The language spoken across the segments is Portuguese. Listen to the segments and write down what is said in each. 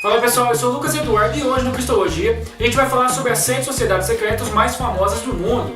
Fala pessoal, eu sou o Lucas Eduardo e hoje no Cristologia a gente vai falar sobre as 7 sociedades secretas mais famosas do mundo.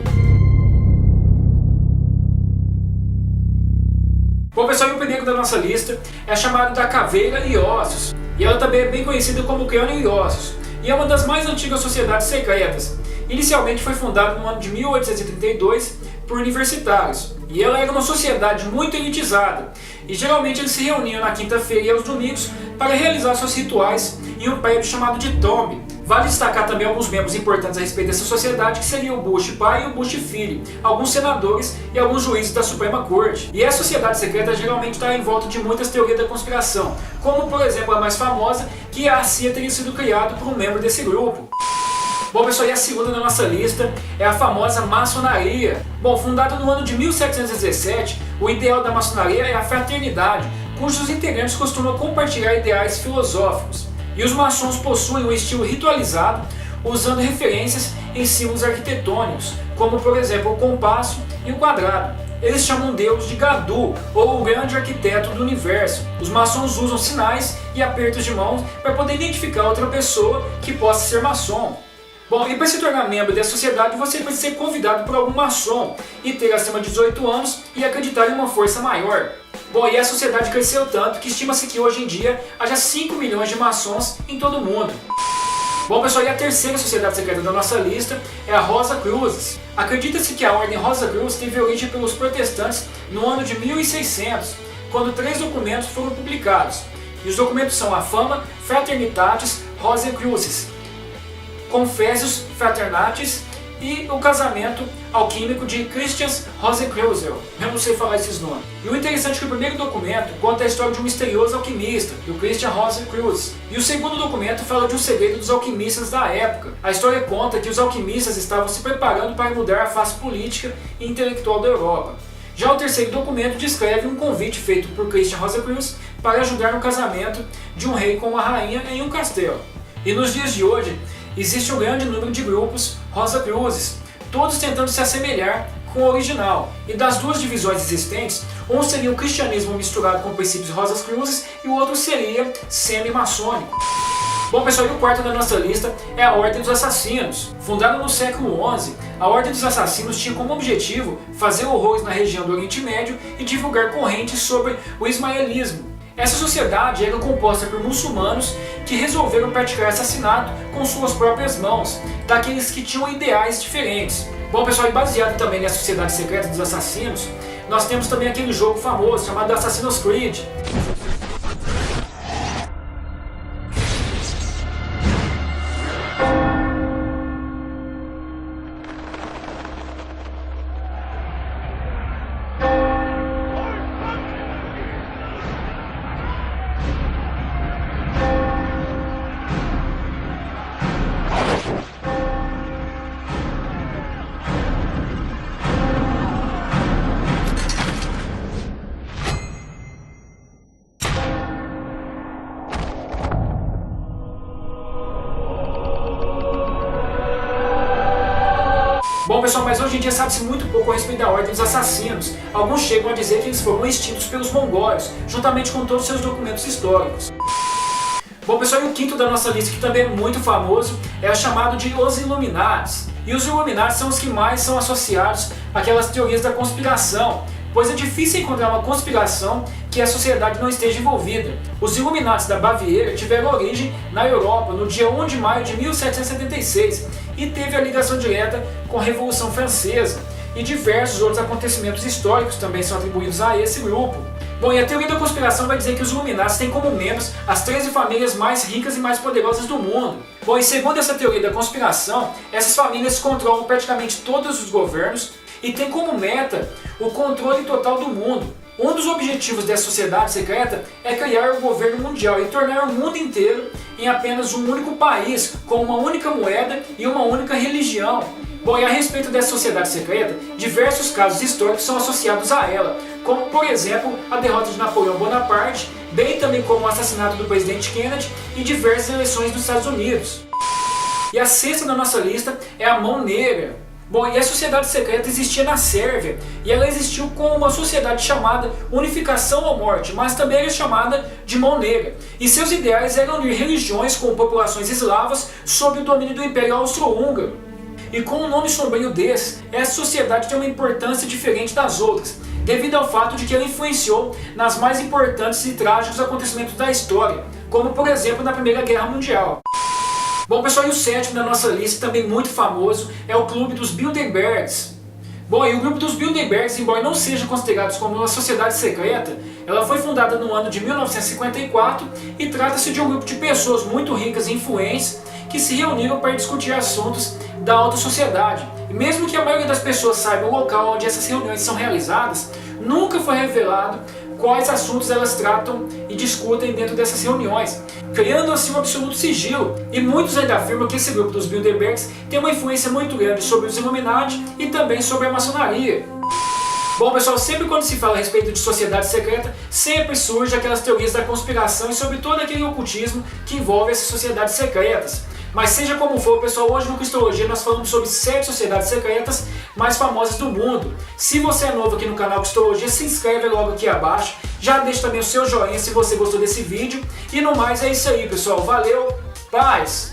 Bom pessoal, o primeiro da nossa lista é chamado da Caveira e Ossos, e ela também é bem conhecida como Crânio e Ossos, e é uma das mais antigas sociedades secretas. Inicialmente foi fundada no ano de 1832 por universitários, e ela era uma sociedade muito elitizada, e geralmente eles se reuniam na quinta-feira e aos domingos para realizar seus rituais em um prédio chamado de tombe. Vale destacar também alguns membros importantes a respeito dessa sociedade, que seriam o Bush pai e o Bush filho, alguns senadores e alguns juízes da Suprema Corte. E a sociedade secreta geralmente está em volta de muitas teorias da conspiração, como por exemplo a mais famosa, que a CIA teria sido criada por um membro desse grupo. Bom pessoal, e a segunda da nossa lista é a famosa maçonaria. Bom, fundada no ano de 1717, o ideal da maçonaria é a fraternidade, cujos integrantes costumam compartilhar ideais filosóficos. E os maçons possuem um estilo ritualizado, usando referências em símbolos arquitetônicos, como por exemplo o compasso e o quadrado. Eles chamam Deus de Gadu, ou o grande arquiteto do universo. Os maçons usam sinais e apertos de mãos para poder identificar outra pessoa que possa ser maçom. Bom, e para se tornar membro dessa sociedade, você precisa ser convidado por algum maçom e ter acima de 18 anos e acreditar em uma força maior. Bom, e a sociedade cresceu tanto que estima-se que hoje em dia haja 5 milhões de maçons em todo o mundo. Bom pessoal, e a terceira sociedade secreta da nossa lista é a Rosa Cruzes. Acredita-se que a Ordem Rosa Cruz teve origem pelos protestantes no ano de 1600, quando 3 documentos foram publicados. E os documentos são a Fama Fraternitatis Rosae Crucis, Confessius Fraternatis e o casamento alquímico de Christian Rosicrucius. Eu não sei falar esses nomes. E o interessante é que o primeiro documento conta a história de um misterioso alquimista, do Christian Rosicrucius. E o segundo documento fala de um segredo dos alquimistas da época. A história conta que os alquimistas estavam se preparando para mudar a face política e intelectual da Europa. Já o terceiro documento descreve um convite feito por Christian Rosicrucius para ajudar no casamento de um rei com uma rainha em um castelo. E nos dias de hoje, existe um grande número de grupos Rosa Cruzes, todos tentando se assemelhar com o original. E das duas divisões existentes, um seria o cristianismo misturado com princípios Rosas Cruzes e o outro seria semi-maçônico. Bom pessoal, e o quarto da nossa lista é a Ordem dos Assassinos. Fundada no século XI, a Ordem dos Assassinos tinha como objetivo fazer horrores na região do Oriente Médio e divulgar correntes sobre o ismaelismo. Essa sociedade era composta por muçulmanos que resolveram praticar assassinato com suas próprias mãos, daqueles que tinham ideais diferentes. Bom pessoal, e baseado também nessa sociedade secreta dos assassinos, nós temos também aquele jogo famoso chamado Assassin's Creed. Bom pessoal, mas hoje em dia sabe-se muito pouco a respeito da Ordem dos Assassinos. Alguns chegam a dizer que eles foram extintos pelos mongóis, juntamente com todos os seus documentos históricos. Bom pessoal, e o quinto da nossa lista, que também é muito famoso, é o chamado de Os Illuminatis. E os Illuminatis são os que mais são associados àquelas teorias da conspiração, pois é difícil encontrar uma conspiração que a sociedade não esteja envolvida. Os Illuminatis da Baviera tiveram origem na Europa no dia 1 de maio de 1776 e teve a ligação direta com a Revolução Francesa, e diversos outros acontecimentos históricos também são atribuídos a esse grupo. Bom, e a teoria da conspiração vai dizer que os Illuminatis têm como membros as 13 famílias mais ricas e mais poderosas do mundo. Bom, e segundo essa teoria da conspiração, essas famílias controlam praticamente todos os governos e têm como meta o controle total do mundo. Um dos objetivos dessa sociedade secreta é criar o governo mundial e tornar o mundo inteiro em apenas um único país, com uma única moeda e uma única religião. Bom, e a respeito dessa sociedade secreta, diversos casos históricos são associados a ela, como por exemplo a derrota de Napoleão Bonaparte, bem também como o assassinato do presidente Kennedy e diversas eleições dos Estados Unidos. E a sexta da nossa lista é a Mão Negra. Bom, e a sociedade secreta existia na Sérvia, e ela existiu como uma sociedade chamada Unificação ou Morte, mas também era chamada de Mão Negra. E seus ideais eram unir religiões com populações eslavas sob o domínio do Império Austro-Húngaro. E com um nome sombrio desse, essa sociedade tem uma importância diferente das outras, devido ao fato de que ela influenciou nas mais importantes e trágicos acontecimentos da história, como por exemplo na Primeira Guerra Mundial. Bom pessoal, e o sétimo da nossa lista, também muito famoso, é o Clube dos Bilderbergs. Bom, e o grupo dos Bilderbergs, embora não seja considerados como uma sociedade secreta, ela foi fundada no ano de 1954 e trata-se de um grupo de pessoas muito ricas e influentes que se reuniram para discutir assuntos da alta sociedade. E mesmo que a maioria das pessoas saiba o local onde essas reuniões são realizadas, nunca foi revelado quais assuntos elas tratam e discutem dentro dessas reuniões, criando assim um absoluto sigilo. E muitos ainda afirmam que esse grupo dos Bilderbergs tem uma influência muito grande sobre os Illuminati e também sobre a maçonaria. Bom pessoal, sempre quando se fala a respeito de sociedade secreta, sempre surge aquelas teorias da conspiração e sobre todo aquele ocultismo que envolve essas sociedades secretas. Mas seja como for, pessoal, hoje no Cristologia nós falamos sobre 7 sociedades secretas mais famosas do mundo. Se você é novo aqui no canal Cristologia, se inscreve logo aqui abaixo, já deixa também o seu joinha se você gostou desse vídeo. E no mais é isso aí, pessoal. Valeu, paz!